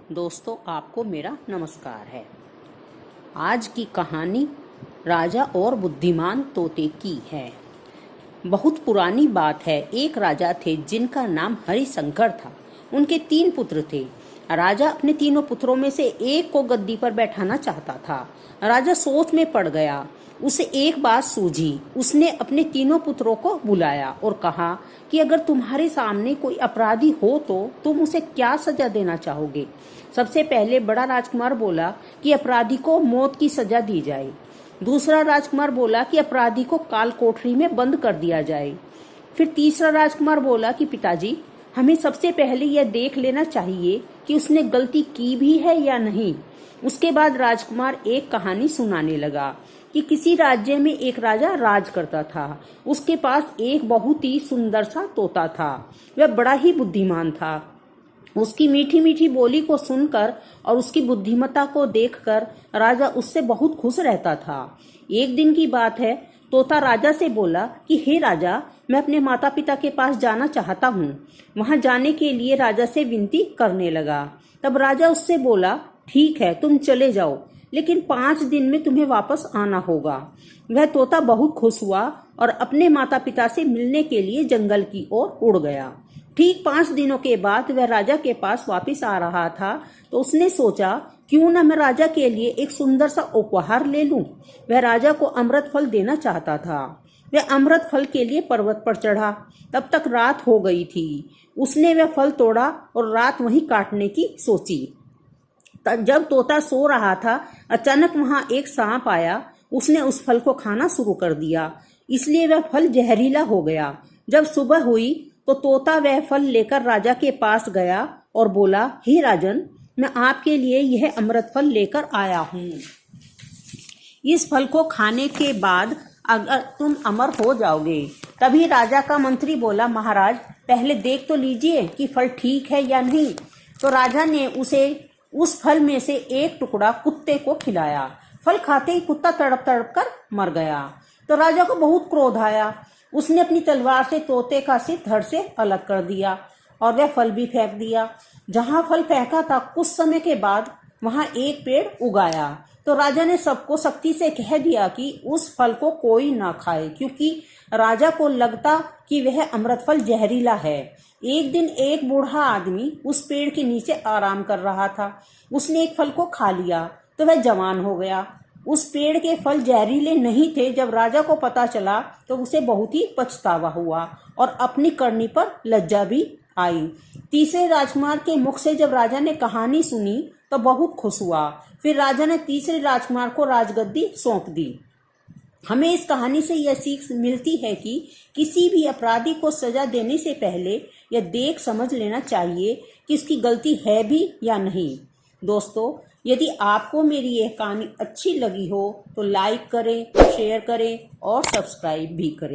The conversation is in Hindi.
दोस्तों, आपको मेरा नमस्कार है। आज की कहानी राजा और बुद्धिमान तोते की है। बहुत पुरानी बात है। एक राजा थे जिनका नाम हरिशंकर था। उनके 3 पुत्र थे। राजा अपने तीनों पुत्रों में से एक को गद्दी पर बैठाना चाहता था। राजा सोच में पड़ गया। उसे एक बात सूझी। उसने अपने तीनों पुत्रों को बुलाया और कहा कि अगर तुम्हारे सामने कोई अपराधी हो तो तुम उसे क्या सजा देना चाहोगे। सबसे पहले बड़ा राजकुमार बोला कि अपराधी को मौत की सजा दी जाए। दूसरा राजकुमार बोला कि अपराधी को काल कोठरी में बंद कर दिया जाए। फिर तीसरा राजकुमार बोला कि पिताजी, हमें सबसे पहले यह देख लेना चाहिए कि उसने गलती की भी है या नहीं। उसके बाद राजकुमार एक कहानी सुनाने लगा कि किसी राज्य में एक राजा राज करता था। उसके पास एक बहुत ही सुंदर सा तोता था। वह बड़ा ही बुद्धिमान था। उसकी मीठी मीठी बोली को सुनकर और उसकी बुद्धिमत्ता को देखकर राजा उससे बहुत खुश रहता था। एक दिन की बात है, तोता राजा से बोला कि हे राजा, मैं अपने माता पिता के पास जाना चाहता हूँ। वहां जाने के लिए राजा से विनती करने लगा। तब राजा उससे बोला, ठीक है, तुम चले जाओ, लेकिन 5 दिन में तुम्हें वापस आना होगा। वह तोता बहुत खुश हुआ और अपने माता पिता से मिलने के लिए जंगल की ओर उड़ गया। ठीक 5 दिनों के बाद वह राजा के पास वापस आ रहा था तो उसने सोचा, क्यों न मैं राजा के लिए एक सुंदर सा उपहार ले लूं। वह राजा को अमृत फल देना चाहता था। वह अमृत फल के लिए पर्वत पर चढ़ा। तब तक रात हो गई थी। उसने वह फल तोड़ा और रात वहीं काटने की सोची। जब तोता सो रहा था, अचानक वहां एक सांप आया। उसने उस फल को खाना शुरू कर दिया, इसलिए वह फल जहरीला हो गया। जब सुबह हुई तो तोता वह फल लेकर राजा के पास गया और बोला, हे राजन, मैं आपके लिए यह अमृत फल लेकर आया हूँ। इस फल को खाने के बाद अगर तुम अमर हो जाओगे। तभी राजा का मंत्री बोला, महाराज, पहले देख तो लीजिए कि फल ठीक है या नहीं। तो राजा ने उसे उस फल में से एक टुकड़ा कुत्ते को खिलाया। फल खाते ही कुत्ता तड़प तड़प कर मर गया। तो राजा को बहुत क्रोध आया। उसने अपनी तलवार से तोते का सिर धड़ से अलग कर दिया और वह फल भी फेंक दिया। जहां फल फेंका था, कुछ समय के बाद वहां एक पेड़ उगाया। तो राजा ने सबको सख्ती से कह दिया कि उस फल को कोई ना खाए, क्योंकि राजा को लगता कि वह अमृत फल जहरीला है। एक दिन एक बूढ़ा आदमी उस पेड़ के नीचे आराम कर रहा था। उसने एक फल को खा लिया तो वह जवान हो गया। उस पेड़ के फल जहरीले नहीं थे। जब राजा को पता चला तो उसे बहुत ही पछतावा हुआ और अपनी करनी पर लज्जा भी आई। तीसरे राजकुमार के मुख से जब राजा ने कहानी सुनी तो बहुत खुश हुआ। फिर राजा ने तीसरे राजकुमार को राजगद्दी सौंप दी। हमें इस कहानी से यह सीख मिलती है कि किसी भी अपराधी को सजा देने से पहले यह देख समझ लेना चाहिए कि उसकी गलती है भी या नहीं। दोस्तों, यदि आपको मेरी यह कहानी अच्छी लगी हो तो लाइक करें, शेयर करें और सब्सक्राइब भी करें।